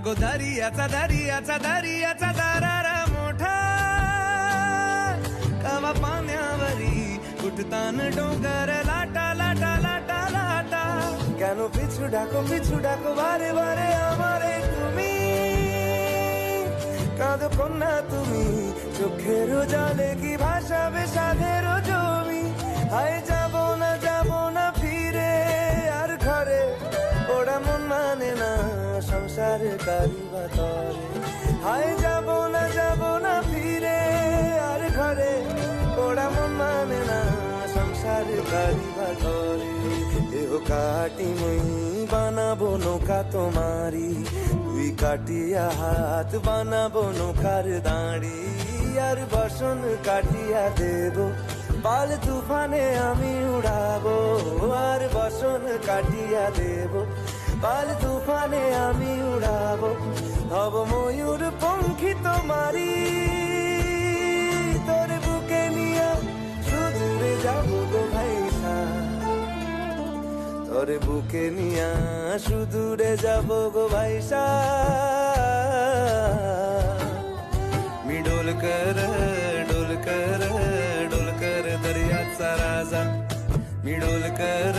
गो दर्याचा दर्याचा दर्याचा दरारा मोठा कवा पाण्यावरी उठतान डोंगर लाटा लाटा लाटा लाटा কেন পিছু ডাকো বারে বারে আমারে তুমি কাঁদো কন্যা তুমি চোখের জলে কি ভাসাবে সাধের জমি হায় যাব না ফিরে আর ঘরে ওরা মন মানে না সংসার কারিবা তরে হায় যাব না ফিরে আর ঘরে ওরা মন মানে না সংসার কারিবা তরে দেহ কাটি মই বানাবো নৌকা তোমারি তুই কাটিয়া হাত বানাবো নৌকার দাঁড়ি আর বসন কাটিয়া দেব পাল তুফানে আমি উড়াবো আর বসন কাটিয়া দেব পাল তুফানে আমি উড়াবো হব ময়ূর পঙ্খী তোমারি তোর বুকে নিয়া সুদূরে যাবো গো ভাইসা তোর বুকে নিয়া সুদূরে যাবো গো ভাইসা मी डोलकर डोलकर डोलकर दर्याचा राजा मी डोलकर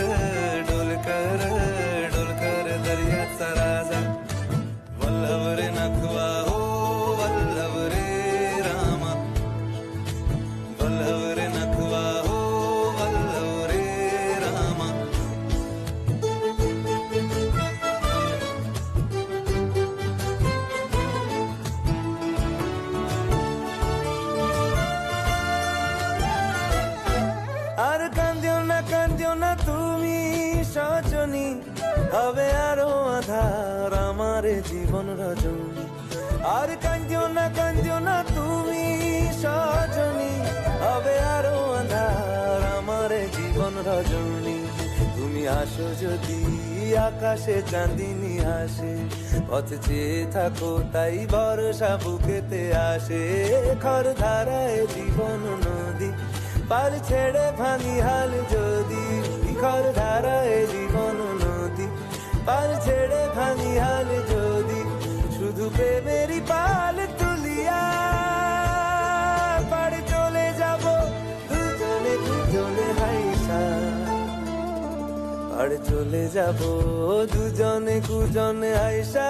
डोलकर डोलकर दर्याचा राजा वल्लभ रे नखवा हो वल्लभ रे रामा वल्लभ रे नखवा हो वल्लभ रे रामा আর কান্দিও না তুমি সজনী হবে আরো আধার আমার জীবন রজনী আর কান্দিও না তুমি সজনী হবে আরো আধার আমার জীবন রজনী তুমি আসো যদি আকাশে চাঁদিনী হাসে পথ চেয়ে থাকো তাই ভরসা বুকেতে আসে খর ধারায় জীবন নদী পার ছেড়ে ভাঙি হাল যদি খর ধারায় জীবন নদী পার ছেড়ে ভাঙি হাল যদি শুধু প্রেমেরই পাল তুলিয়া পাড়ে চলে যাব দুজনে হাইসা পাড়ে চলে যাব দুজনে হাইসা